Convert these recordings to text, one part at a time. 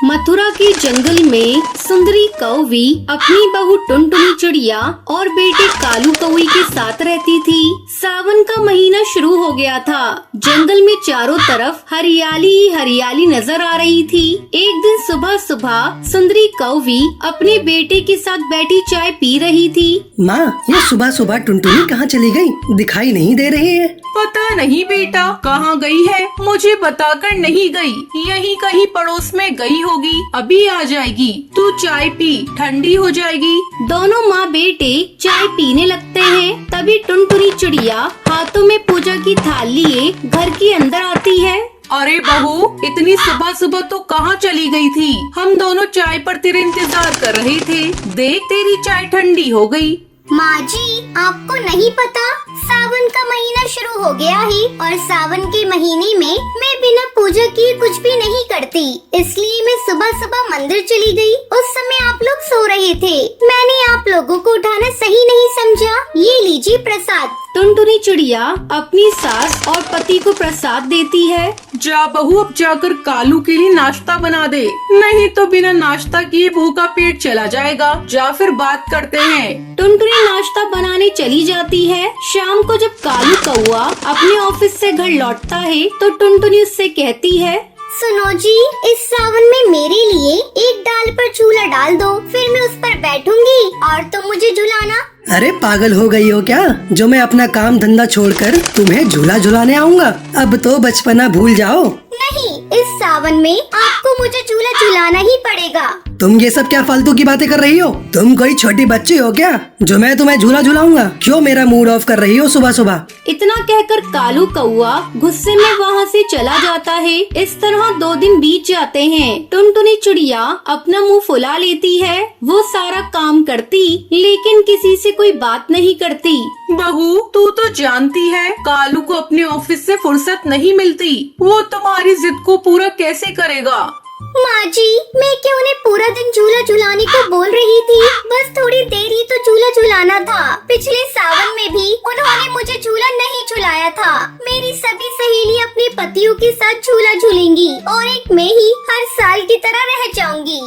मथुरा के जंगल में सुंदरी कौवी अपनी बहू टुनटुनी चिड़िया और बेटे कालू कौवे के साथ रहती थी। सावन का महीना शुरू हो गया था। जंगल में चारों तरफ हरियाली ही हरियाली नजर आ रही थी। एक दिन सुबह सुबह सुंदरी कौवी अपने बेटे के साथ बैठी चाय पी रही थी। माँ, ये सुबह सुबह टुनटुनी कहाँ चली गई? दिखाई नहीं दे रही है। पता नहीं बेटा कहाँ गई है, मुझे बताकर नहीं गई। यहीं कहीं पड़ोस में गई होगी, अभी आ जाएगी। तू चाय पी, ठंडी हो जाएगी। दोनों माँ बेटे चाय पीने लगते हैं। तभी टुनटुनी चिड़िया हाथों में पूजा की थाल लिए घर के अंदर आती है। अरे बहू, इतनी सुबह सुबह तो कहाँ चली गई थी? हम दोनों चाय पर तेरे इंतजार कर रहे थे। देख तेरी चाय ठंडी हो गई। माँ जी, आपको नहीं पता, सावन का महीना शुरू हो गया है और सावन के महीने में मैं बिना पूजा किए कुछ भी नहीं करती। इसलिए मैं सुबह सुबह मंदिर चली गई। उस समय आप लोग सो रहे थे। मैंने आप लोगों को उठाना सही नहीं समझा। ये लीजिए प्रसाद। टुनटुनी चिड़िया अपनी सास और पति को प्रसाद देती है। जा बहू, अब जाकर कालू के लिए नाश्ता बना दे, नहीं तो बिना नाश्ता किए भूखा पेट चला जाएगा। जा फिर बात करते हैं। टुनटुनी नाश्ता बनाने चली जाती है। शाम को जब कालू कौवा अपने ऑफिस से घर लौटता है तो टुनटुनी उससे कहती है, सुनो जी, इस सावन में मेरे लिए एक डाल पर झूला डाल दो, फिर मैं उस पर बैठूंगी और तुम मुझे झुलाना। अरे पागल हो गई हो क्या, जो मैं अपना काम धंधा छोड़कर तुम्हें झूला झुलाने आऊँगा? अब तो बचपना भूल जाओ। नहीं, इस सावन में आपको मुझे झूला झुलाना ही पड़ेगा। तुम ये सब क्या फालतू की बातें कर रही हो? तुम कोई छोटी बच्ची हो क्या जो मैं तुम्हें झूला झुलाऊंगा? क्यों मेरा मूड ऑफ कर रही हो सुबह सुबह? इतना कहकर कालू कौवा गुस्से में वहाँ से चला जाता है। इस तरह 2 दिन बीत जाते हैं। टुनटुनी चिड़िया अपना मुंह फुला लेती है। वो सारा काम करती लेकिन किसी से कोई बात नहीं करती। बहू, तू तो जानती है कालू को अपने ऑफिस से फुर्सत नहीं मिलती। वो तुम्हारी जिद को पूरा कैसे करेगा? माँ जी, मैं क्या उन्हें पूरा दिन झूला झुलाने को बोल रही थी? बस थोड़ी देर ही तो झूला झुलाना था। पिछले सावन में भी उन्होंने मुझे झूला नहीं झुलाया था। मेरी सभी सहेली अपने पतियों के साथ झूला झूलेंगी और एक मैं ही हर साल की तरह रह जाऊंगी।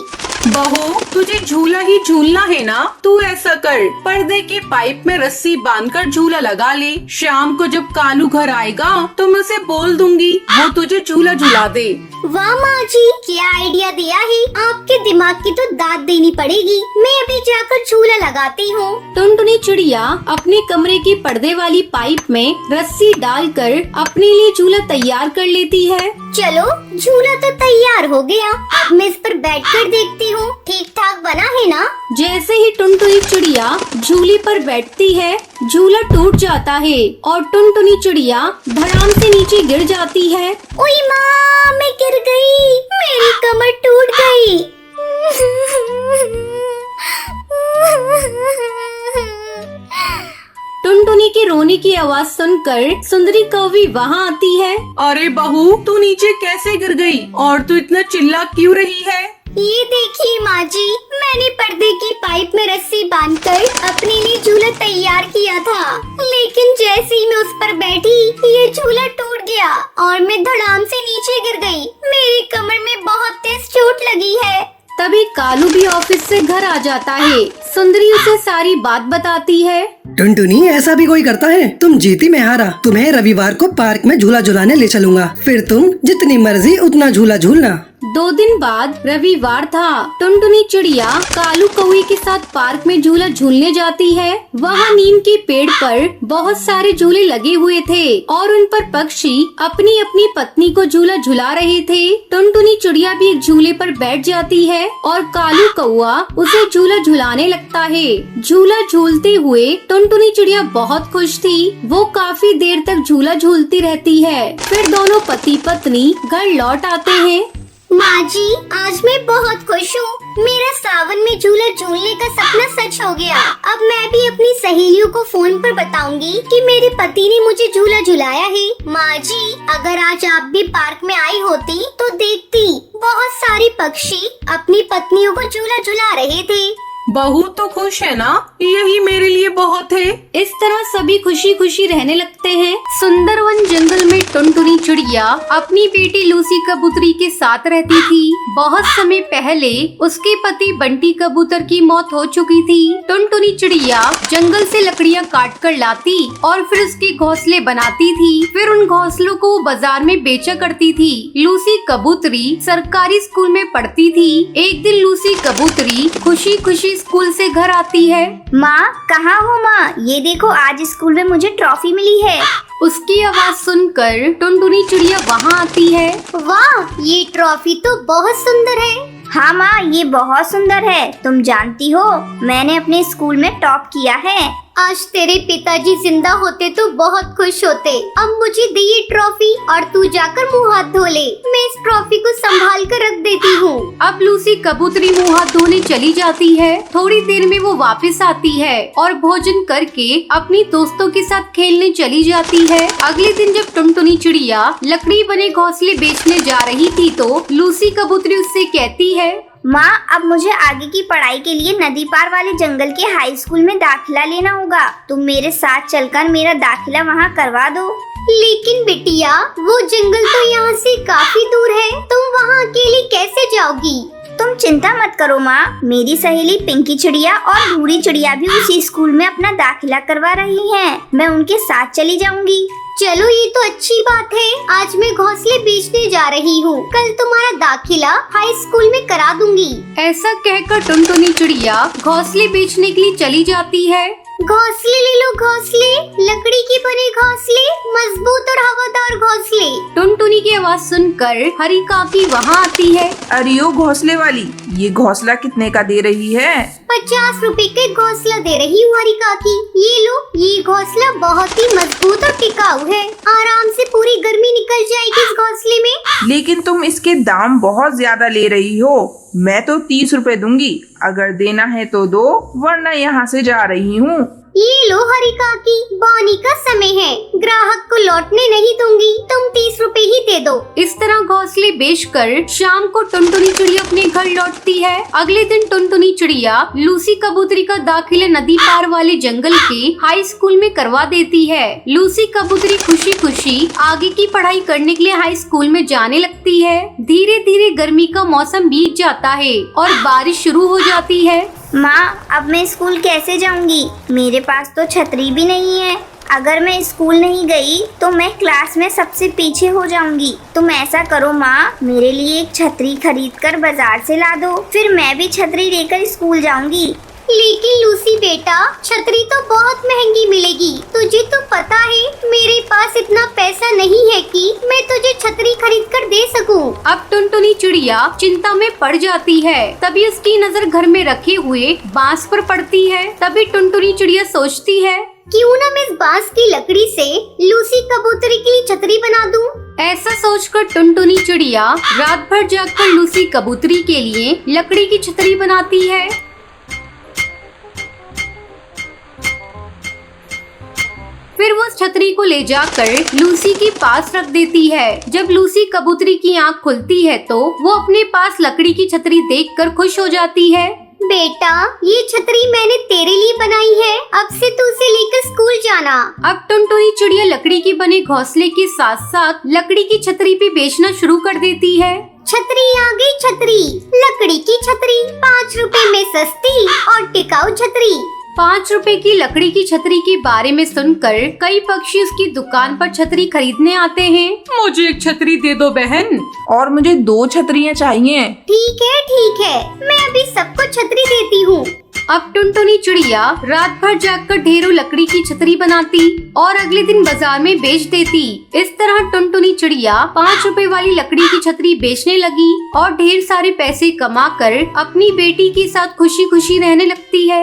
बहू, तुझे झूला ही झूलना है ना? तू ऐसा कर, पर्दे के पाइप में रस्सी बांधकर झूला लगा ले। शाम को जब कालू घर आएगा तो मैं उसे बोल दूंगी, वो तुझे झूला झुला दे। वाह माँ जी, क्या आइडिया दिया है। आपके दिमाग की तो दाद देनी पड़ेगी। मैं अभी जाकर झूला लगाती हूँ। टुनटुनी चिड़िया अपने कमरे के पर्दे वाली पाइप में रस्सी डालकर अपने लिए झूला तैयार कर लेती है। चलो, झूला तो तैयार हो गया। अब मैं इस पर बैठकर देखती हूँ ठीक ठाक बना है ना। जैसे ही टुनटुनी चिड़िया झूले पर बैठती है, झूला टूट जाता है और टुनटुनी चिड़िया धड़ाम से नीचे गिर जाती है। ओए माँ, मैं गिर गई। मेरी कमर टूट गई। टुनटुनी के रोने की आवाज सुनकर सुंदरी कौवी वहाँ आती है। अरे बहू, तू नीचे कैसे गिर गई और तू इतना चिल्ला क्यों रही है? ये देखिए माँ जी, मैंने पर्दे की पाइप में रस्सी बांधकर अपने लिए झूला तैयार किया था, लेकिन जैसे ही मैं उस पर बैठी ये झूला टूट गया और मैं धड़ाम से नीचे गिर गई। मेरी कमर में बहुत तेज चोट लगी है। तभी कालू भी ऑफिस से घर आ जाता है। सुंदरी उसे सारी बात बताती है। टुनटुनी, ऐसा भी कोई करता है? तुम जीती मैं हारा। तुम्हें रविवार को पार्क में झूला झुलाने ले चलूंगा, फिर तुम जितनी मर्जी उतना झूला झूलना। 2 दिन बाद रविवार था। टुनटुनी चिड़िया कालू कौवे के साथ पार्क में झूला झूलने जाती है। वहाँ नीम के पेड़ पर बहुत सारे झूले लगे हुए थे और उन पर पक्षी अपनी अपनी पत्नी को झूला झुला रहे थे। टुनटुनी चिड़िया भी एक झूले पर बैठ जाती है और कालू कौवा उसे झूला झुलाने लगता है। झूला झूलते हुए टुनटुनी चिड़िया बहुत खुश थी। वो काफी देर तक झूला झूलती रहती है। फिर दोनों पति पत्नी घर लौट आते हैं। माँ जी, आज मैं बहुत खुश हूँ। मेरा सावन में झूला झूलने का सपना सच हो गया। अब मैं भी अपनी सहेलियों को फोन पर बताऊंगी कि मेरे पति ने मुझे झूला झुलाया है। माँ जी, अगर आज आप भी पार्क में आई होती तो देखती बहुत सारे पक्षी अपनी पत्नियों को झूला झुला रहे थे। बहू तो खुश है ना, यही मेरे लिए बहुत है। इस तरह सभी खुशी खुशी रहने लगते हैं। सुंदरवन जंगल में टुनटुनी चिड़िया अपनी बेटी लूसी कबूतरी के साथ रहती थी। बहुत समय पहले उसके पति बंटी कबूतर की मौत हो चुकी थी। टुनटुनी चिड़िया जंगल से लकड़ियाँ काट कर लाती और फिर उसके घोंसले बनाती थी। फिर उन घोंसलों को बाजार में बेचा करती थी। लूसी कबूतरी सरकारी स्कूल में पढ़ती थी। एक दिन लूसी कबूतरी खुशी खुशी स्कूल से घर आती है। माँ कहाँ हो माँ? ये देखो आज स्कूल में मुझे ट्रॉफी मिली है। उसकी आवाज सुनकर टुनटुनी चिड़िया वहाँ आती है। वाह, ये ट्रॉफी तो बहुत सुंदर है। हाँ माँ, ये बहुत सुंदर है। तुम जानती हो मैंने अपने स्कूल में टॉप किया है। आज तेरे पिताजी जिंदा होते तो बहुत खुश होते। अब मुझे दे ये ट्रॉफी और तू जाकर मुंह हाथ धो ले। मैं इस ट्रॉफी को संभाल कर रख देती हूँ। अब लूसी कबूतरी मुंह हाथ धोने चली जाती है। थोड़ी देर में वो वापस आती है और भोजन करके अपनी दोस्तों के साथ खेलने चली जाती है। अगले दिन जब टुनटुनी चिड़िया लकड़ी बने घोंसले बेचने जा रही थी तो लूसी कबूतरी उससे कहती है, माँ अब मुझे आगे की पढ़ाई के लिए नदी पार वाले जंगल के हाई स्कूल में दाखिला लेना होगा। तुम मेरे साथ चलकर मेरा दाखिला वहाँ करवा दो। लेकिन बिटिया, वो जंगल तो यहाँ से काफी दूर है। तुम वहाँ अकेली कैसे जाओगी? तुम चिंता मत करो माँ, मेरी सहेली पिंकी चिड़िया और भूरी चिड़िया भी उसी स्कूल में अपना दाखिला करवा रही हैं। मैं उनके साथ चली जाऊंगी। चलो ये तो अच्छी बात है। आज मैं घोंसले बेचने जा रही हूँ। कल तुम्हारा दाखिला हाई स्कूल में करा दूंगी। ऐसा कहकर टुनटुनी चिड़िया घोंसले बेचने के लिए चली जाती है। घोंसले ले लो, घोंसले, लकड़ी के बने घोंसले, मजबूत और हवादार घोंसले। टुनटुनी की आवाज सुनकर हरी काकी वहाँ आती है। अरे ओ घोंसले वाली, ये घोंसला कितने का दे रही है? 50 रुपए का घोंसला दे रही हूँ हरी काकी। ये लो, ये घोंसला बहुत ही मजबूत और टिकाऊ है। आराम से पूरी गर्मी निकल जाएगी इस घोंसले में। लेकिन तुम इसके दाम बहुत ज्यादा ले रही हो। मैं तो 30 रुपए दूंगी। अगर देना है तो दो, वरना यहाँ से जा रही हूँ। ये लो हरी काकी, बोनी का समय है। ग्राहक को लौटने नहीं दूंगी। तुम 30 रुपए ही दे दो। इस तरह घोंसले बेचकर शाम को टुनटुनी चिड़िया अपने घर लौटती है। अगले दिन टुनटुनी चिड़िया लूसी कबूतरी का दाखिला नदी पार वाले जंगल के हाई स्कूल में करवा देती है। लूसी कबूतरी खुशी खुशी आगे की पढ़ाई करने के लिए हाई स्कूल में जाने लगती है। धीरे धीरे गर्मी का मौसम बीत जाता है और बारिश शुरू हो जाती है। माँ अब मैं स्कूल कैसे जाऊंगी? मेरे पास तो छतरी भी नहीं है। अगर मैं स्कूल नहीं गई तो मैं क्लास में सबसे पीछे हो जाऊंगी। तुम ऐसा करो माँ, मेरे लिए एक छतरी खरीद कर बाजार से ला दो, फिर मैं भी छतरी लेकर स्कूल जाऊंगी। लेकिन लूसी बेटा, छतरी तो बहुत महंगी मिलेगी। तुझे तो पता है मेरे पास इतना पैसा नहीं है कि मैं तुझे छतरी खरीद कर दे सकूं। अब टुनटुनी चिड़िया चिंता में पड़ जाती है। तभी उसकी नजर घर में रखे हुए बांस पर पड़ती है। तभी टुनटुनी चिड़िया सोचती है, क्यों ना मैं इस बांस की लकड़ी से लूसी कबूतरी के लिए छतरी बना दूं। ऐसा सोचकर टुनटुनी चिड़िया रात भर जागकर लूसी कबूतरी के लिए लकड़ी की छतरी बनाती है। फिर वो उस छतरी को ले जाकर लूसी के पास रख देती है। जब लूसी कबूतरी की आंख खुलती है तो वो अपने पास लकड़ी की छतरी देखकर खुश हो जाती है। बेटा, ये छतरी मैंने तेरे लिए बनाई है। अब से तू उसे लेकर स्कूल जाना। अब टुनटुनी चिड़िया लकड़ी के बने घोंसले के साथ साथ लकड़ी की छतरी भी बेचना शुरू कर देती है। छतरी आ गई, छतरी, लकड़ी की छतरी, 5 रुपए में सस्ती और टिकाऊ छतरी। 5 रुपए की लकड़ी की छतरी के बारे में सुनकर कई पक्षी उसकी दुकान पर छतरी खरीदने आते हैं। मुझे एक छतरी दे दो बहन। और मुझे 2 छतरियाँ चाहिए। ठीक है, मैं अभी सबको छतरी देती हूँ। अब टुनटुनी चिड़िया रात भर जागकर ढेरों लकड़ी की छतरी बनाती और अगले दिन बाजार में बेच देती। इस तरह टुनटुनी चिड़िया 5 रुपए वाली लकड़ी की छतरी बेचने लगी और ढेर सारे पैसे कमाकर अपनी बेटी के साथ खुशी खुशी रहने लगती है।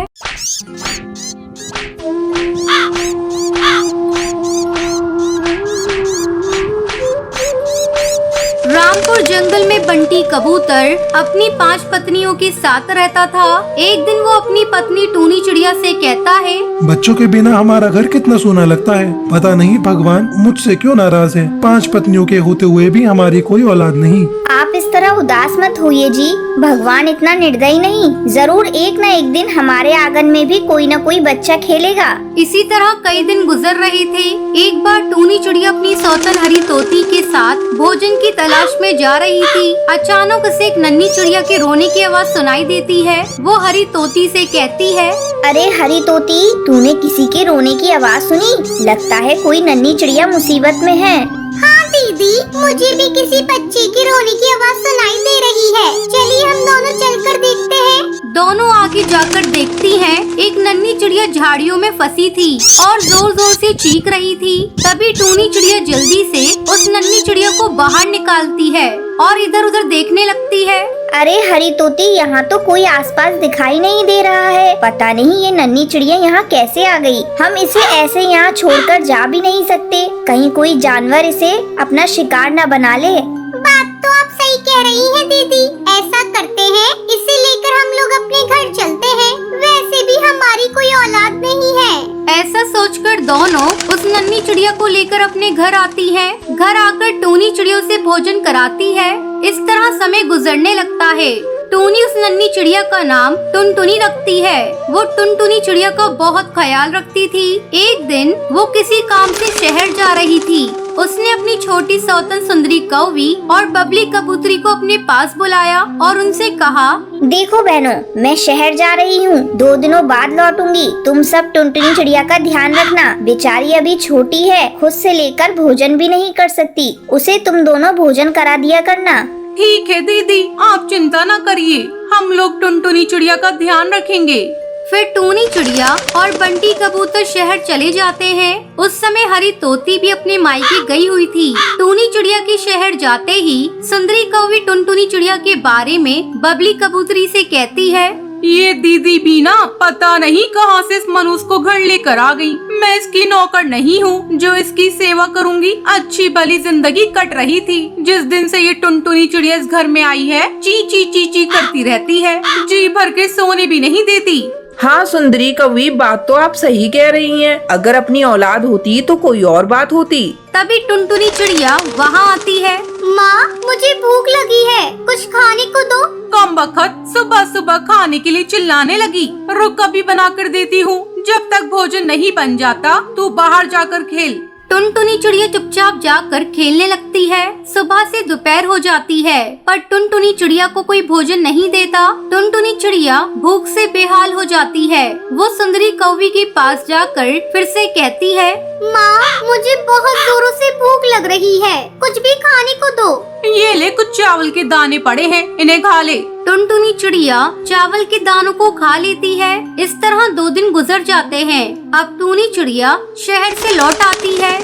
रामपुर जंगल में बंटी कबूतर अपनी 5 पत्नियों के साथ रहता था। एक दिन वो अपनी पत्नी टूनी चिड़िया से कहता है, बच्चों के बिना हमारा घर कितना सोना लगता है। पता नहीं भगवान मुझसे क्यों नाराज है। 5 पत्नियों के होते हुए भी हमारी कोई औलाद नहीं। आप इस तरह उदास मत होइए जी, भगवान इतना निर्दयी नहीं, जरूर एक न एक दिन हमारे आंगन में भी कोई न कोई बच्चा खेलेगा। इसी तरह कई दिन गुजर रहे थे। एक बार टूनी चिड़िया अपनी सौतन हरी तोती के साथ भोजन की तलाश में जा रही थी। अचानक उसे एक नन्ही चिड़िया के रोने की आवाज सुनाई देती है। वो हरी तोती से कहती है, अरे हरी तोती, तूने किसी के रोने की आवाज सुनी? लगता है कोई नन्ही चिड़िया मुसीबत में है। हाँ दीदी, मुझे भी किसी बच्चे की रोने की आवाज सुनाई दे रही है। चलिए हम दोनों चलकर देखते हैं। दोनों आगे जाकर देखती हैं, एक नन्ही चिड़िया झाड़ियों में फंसी थी और जोर जोर से चीख रही थी। तभी टूनी चिड़िया जल्दी से उस नन्ही चिड़िया को बाहर निकालती है और इधर उधर देखने लगती है। अरे हरी तोती, यहाँ तो कोई आसपास दिखाई नहीं दे रहा है। पता नहीं ये नन्ही चिड़िया यहाँ कैसे आ गई। हम इसे ऐसे यहाँ छोड़कर जा भी नहीं सकते, कहीं कोई जानवर इसे अपना शिकार न बना ले। बात तो आप सही कह रही हैं दीदी। ऐसा करते हैं, इसे लेकर हम लोग अपने घर चलते हैं। वैसे भी हमारी कोई औलाद नहीं है। ऐसा सोचकर दोनों उस नन्ही चिड़िया को लेकर अपने घर आती हैं। घर आकर टूनी चिड़ियों से भोजन कराती है। इस तरह समय गुजरने लगता है। टूनी उस नन्ही चिड़िया का नाम टुनटुनी रखती है। वो टुनटुनी चिड़िया का बहुत ख्याल रखती थी। एक दिन वो किसी काम से शहर जा रही थी। उसने अपनी छोटी सौतन सुंदरी कौवी और बबली कबूतरी को अपने पास बुलाया और उनसे कहा, देखो बहनों, मैं शहर जा रही हूँ, 2 दिनों बाद लौटूंगी। तुम सब टुनटुनी चिड़िया का ध्यान रखना। बेचारी अभी छोटी है, खुद से लेकर भोजन भी नहीं कर सकती। उसे तुम दोनों भोजन करा दिया करना। ठीक है दीदी, आप चिंता न करिए, हम लोग टुनटुनी चिड़िया का ध्यान रखेंगे। फिर टूनी चिड़िया और बंटी कबूतर शहर चले जाते हैं। उस समय हरी तोती भी अपने मायके गई हुई थी। टूनी चिड़िया के शहर जाते ही सुंदरी कौवी टुनटुनी चिड़िया के बारे में बबली कबूतरी से कहती है, ये दीदी भी ना पता नहीं कहां से इस मनुष्य को घर लेकर आ गई। मैं इसकी नौकर नहीं हूँ जो इसकी सेवा करूँगी। अच्छी भली जिंदगी कट रही थी। जिस दिन से ये टुनटुनी चिड़िया इस घर में आई है, ची ची ची ची करती रहती है, जी भर के सोने भी नहीं देती। हाँ सुंदरी कौवी, बात तो आप सही कह रही हैं। अगर अपनी औलाद होती तो कोई और बात होती। तभी टुनटुनी चिड़िया वहाँ आती है। माँ, मुझे भूख लगी है, कुछ खाने को दो। कम बखत सुबह सुबह खाने के लिए चिल्लाने लगी। रुक, अभी बना कर देती हूँ। जब तक भोजन नहीं बन जाता तू बाहर जाकर खेल। टुनटुनी चिड़िया चुपचाप जाकर खेलने लगती है। सुबह से दोपहर हो जाती है, पर टुनटुनी चिड़िया को कोई भोजन नहीं देता। टुनटुनी चिड़िया भूख से बेहाल हो जाती है। वो सुंदरी कौवी के पास जाकर फिर से कहती है, माँ, मुझे बहुत जोरों से भूख लग रही है, कुछ भी खाने को दो। ये ले, कुछ चावल के दाने पड़े हैं, इन्हें खा ले। टुनटुनी चिड़िया चावल के दानों को खा लेती है। इस तरह 2 दिन गुजर जाते हैं। अब टूनी चिड़िया शहर से लौट आती है।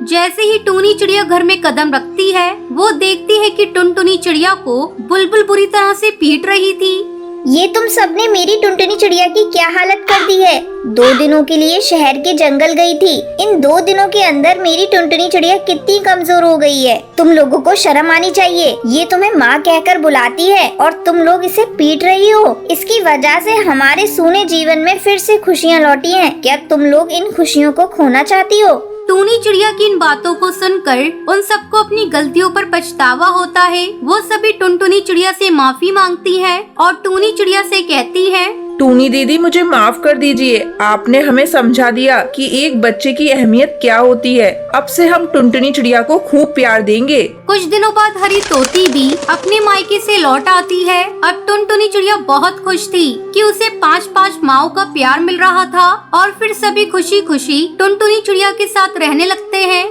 जैसे ही टूनी चिड़िया घर में कदम रखती है, वो देखती है कि टुनटुनी चिड़िया को बुलबुल बुरी तरह से पीट रही थी। ये तुम सबने मेरी टुनटुनी चिड़िया की क्या हालत कर दी है। 2 दिनों के लिए शहर के जंगल गई थी। इन 2 दिनों के अंदर मेरी टुनटुनी चिड़िया कितनी कमजोर हो गई है। तुम लोगों को शर्म आनी चाहिए। ये तुम्हें माँ कहकर बुलाती है और तुम लोग इसे पीट रही हो। इसकी वजह से हमारे सूने जीवन में फिर से खुशियाँ लौटी हैं। क्या तुम लोग इन खुशियों को खोना चाहती हो? टूनी चिड़िया की इन बातों को सुनकर उन सबको अपनी गलतियों पर पछतावा होता है। वो सभी टुनटुनी चिड़िया से माफी मांगती हैं और टूनी चिड़िया से कहती हैं, टूनी दीदी, मुझे माफ कर दीजिए। आपने हमें समझा दिया कि एक बच्चे की अहमियत क्या होती है। अब से हम टुनटुनी चिड़िया को खूब प्यार देंगे। कुछ दिनों बाद हरी तोती भी अपने मायके से लौट आती है। अब टुनटुनी चिड़िया बहुत खुश थी कि उसे 5-5 माओ का प्यार मिल रहा था और फिर सभी खुशी खुशी टुनटुनी चिड़िया के साथ रहने लगते हैं।